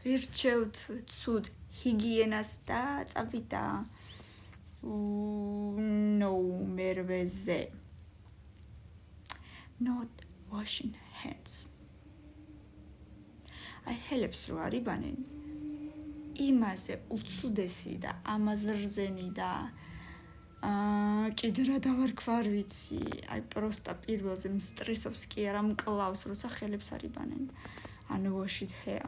ვირჩევთ ცუდ ჰიგიენას და წავიდა ნომერვეზე. Not washing hands. აი ჰელებს რო არიბანენ იმაზე უცუდესი და ამაზე რძენი და კიდე რა დავარქვა არ ვიცი. აი პროსტა პირველზე მსტრესობს კი არა მკლავს როცა ხელებს არიბანენ. Unwashed hair.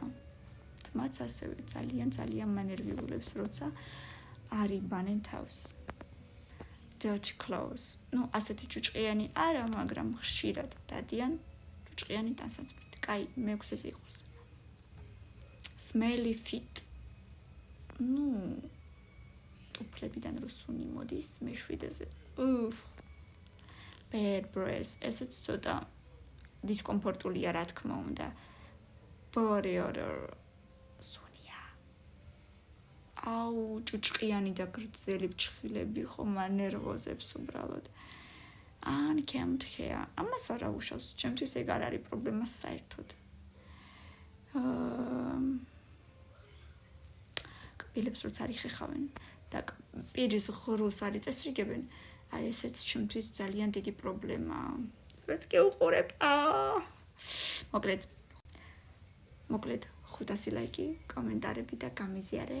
თმაც ასევე ძალიან მანერვიულებს როცა არიბანენ თავს. Dirty clothes. ნუ ასეთი ჭუჭყიანი არა, მაგრამ ხშირად დადიან ჭუჭყიანი ტანსაცმლით. კაი, მეექვსეს იყოს. Smelly feet. ნუ ტუფლებიდან რო სუნი მოდის მეშვიდეზე. Bad breath. ესეც ცოტა დისკომფორტულია რა თქმა უნდა. Body odor. სუნია. აუ, ჭუჭყიანი და გრძელი ფჩხილები ხომ ანერვოზებს უბრალოდ. Unkempt hair. ამას არა უშავს. ჩემთვის ეგ არ არის პრობლემა საერთოდ. კბილებს როცა არ იხეხავენ და პირის ღრუს არ იწესრიგებენ, აი ესეც ჩემთვის ძალიან დიდი პრობლემაა. ვერც კი უყურებ. მოკლედ 500 ლაიკი, კომენტარები და გამიზიარე.